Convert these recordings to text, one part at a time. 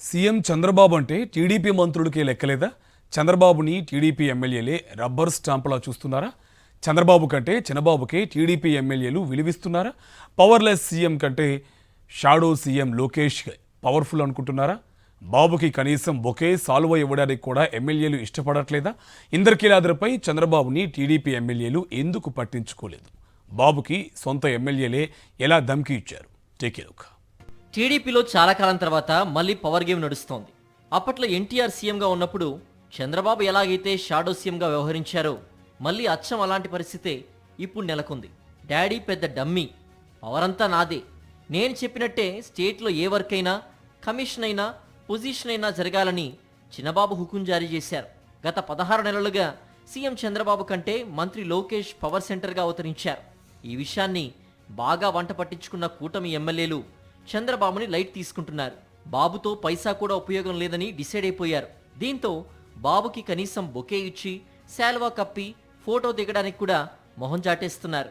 CM Chandrababu అంటే TDP మంత్రులకే లెక్కలేదా? చంద్రబాబుని TDP ఎమ్మెల్యేలే rubber స్టాంపులా చూస్తున్నారా? చంద్రబాబు కంటే చిన్నబాబుకే టీడీపీ ఎమ్మెల్యేలు విలువిస్తున్నారా? పవర్లెస్ సీఎం కంటే షాడో సీఎం లోకేష్ పవర్ఫుల్ అనుకుంటున్నారా? బాబుకి కనీసం ఒకే సాల్వ ఇవ్వడానికి కూడా ఎమ్మెల్యేలు ఇష్టపడట్లేదా? ఇంద్రకీలాద్రిపై చంద్రబాబుని టీడీపీ ఎమ్మెల్యేలు ఎందుకు పట్టించుకోలేదు? బాబుకి సొంత ఎమ్మెల్యేలే ఎలా ధమ్కి ఇచ్చారు? Take a look. టీడీపీలో చాలా కాలం తర్వాత మళ్ళీ పవర్ గేమ్ నడుస్తోంది. అప్పట్లో ఎన్టీఆర్ సీఎంగా ఉన్నప్పుడు చంద్రబాబు ఎలాగైతే షాడో సీఎంగా వ్యవహరించారో మళ్ళీ అచ్చం అలాంటి పరిస్థితే ఇప్పుడు నెలకొంది. డాడీ పెద్ద డమ్మీ, పవర్ అంతా నాదే, నేను చెప్పినట్టే స్టేట్లో ఏ వర్క్ అయినా, కమిషన్ అయినా, పొజిషన్ అయినా జరగాలని చిన్నబాబు హుకుం జారీ చేశారు. గత 16 నెలలుగా సీఎం చంద్రబాబు కంటే మంత్రి లోకేష్ పవర్ సెంటర్గా అవతరించారు. ఈ విషయాన్ని బాగా వంట పట్టించుకున్న కూటమి ఎమ్మెల్యేలు చంద్రబాబుని లైట్ తీసుకుంటున్నారు. బాబుతో పైసా కూడా ఉపయోగం లేదని డిసైడ్ అయిపోయారు. దీంతో బాబుకి కనీసం బొకే ఇచ్చి శాల్వా కప్పి ఫోటో దిగడానికి కూడా మొహం చాటేస్తున్నారు.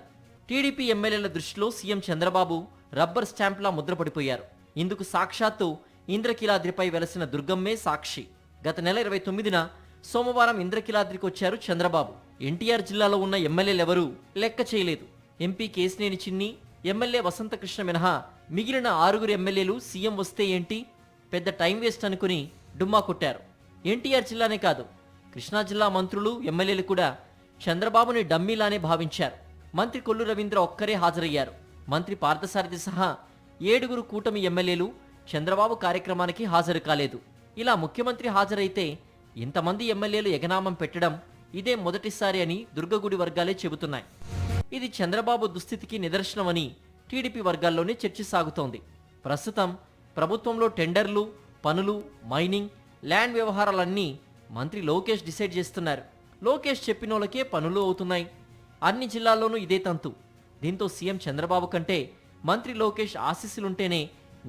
టీడీపీ ఎమ్మెల్యేల దృష్టిలో సీఎం చంద్రబాబు రబ్బర్ స్టాంప్లా ముద్రపడిపోయారు. ఇందుకు సాక్షాత్తు ఇంద్రకీలాద్రిపై వెలసిన దుర్గమ్మే సాక్షి. గత నెల 29న సోమవారం ఇంద్రకీలాద్రికి వచ్చారు చంద్రబాబు. ఎన్టీఆర్ జిల్లాలో ఉన్న ఎమ్మెల్యేలెవరూ లెక్క చేయలేదు. ఎంపీ కేశినేని చిన్ని, ఎమ్మెల్యే వసంతకృష్ణ మినహా మిగిలిన 6 ఎమ్మెల్యేలు సీఎం వస్తే ఏంటి, పెద్ద టైం వేస్ట్ అనుకుని డుమ్మా కొట్టారు. ఎన్టీఆర్ జిల్లానే కాదు, కృష్ణా జిల్లా మంత్రులు, ఎమ్మెల్యేలు కూడా చంద్రబాబుని డమ్మీలానే భావించారు. మంత్రి కొల్లు రవీంద్ర ఒక్కరే హాజరయ్యారు. మంత్రి పార్థసారథి సహా 7 కూటమి ఎమ్మెల్యేలు చంద్రబాబు కార్యక్రమానికి హాజరు కాలేదు. ఇలా ముఖ్యమంత్రి హాజరైతే ఇంతమంది ఎమ్మెల్యేలు ఎగనామం పెట్టడం ఇదే మొదటిసారి అని దుర్గగుడి వర్గాలే చెబుతున్నాయి. ఇది చంద్రబాబు దుస్థితికి నిదర్శనమని టీడీపీ వర్గాల్లోనే చర్చ సాగుతోంది. ప్రస్తుతం ప్రభుత్వంలో టెండర్లు, పనులు, మైనింగ్, ల్యాండ్ వ్యవహారాలన్నీ మంత్రి లోకేష్ డిసైడ్ చేస్తున్నారు. లోకేష్ చెప్పినోళ్ళకే పనులు అవుతున్నాయి. అన్ని జిల్లాల్లోనూ ఇదే తంతు. దీంతో సీఎం చంద్రబాబు కంటే మంత్రి లోకేష్ ఆశీస్సులుంటేనే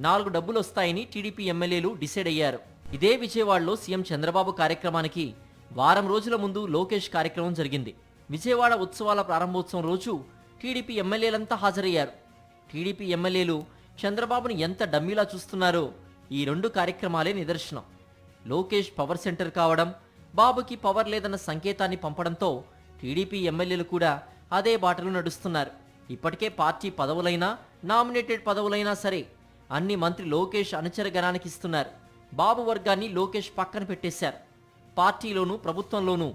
4 డబ్బులు వస్తాయని టీడీపీ ఎమ్మెల్యేలు డిసైడ్ అయ్యారు. ఇదే విజయవాడలో సీఎం చంద్రబాబు కార్యక్రమానికి వారం రోజుల ముందు లోకేష్ కార్యక్రమం జరిగింది. విజయవాడ ఉత్సవాల ప్రారంభోత్సవం రోజు టీడీపీ ఎమ్మెల్యేలంతా హాజరయ్యారు. టీడీపీ ఎమ్మెల్యేలు చంద్రబాబుని ఎంత డమ్మీలా చూస్తున్నారో ఈ 2 కార్యక్రమాలే నిదర్శనం. లోకేష్ పవర్ సెంటర్ కావడం, బాబుకి పవర్ లేదన్న సంకేతాన్ని పంపడంతో టీడీపీ ఎమ్మెల్యేలు కూడా అదే బాటలో నడుస్తున్నారు. ఇప్పటికే పార్టీ పదవులైనా, నామినేటెడ్ పదవులైనా సరే అన్ని మంత్రి లోకేష్ అనుచర గణానికి ఇస్తున్నారు. బాబు వర్గాన్ని లోకేష్ పక్కన పెట్టేశారు. పార్టీలోనూ ప్రభుత్వంలోనూ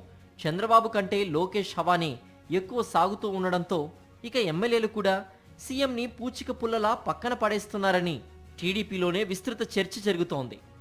చంద్రబాబు కంటే లోకేష్ హవానే ఎక్కువ సాగుతూ ఉండడంతో ఇక ఎమ్మెల్యేలు కూడా సీఎంని పూచిక పుల్లలా పక్కన పడేస్తున్నారని టీడీపీలోనే విస్తృత చర్చ జరుగుతోంది.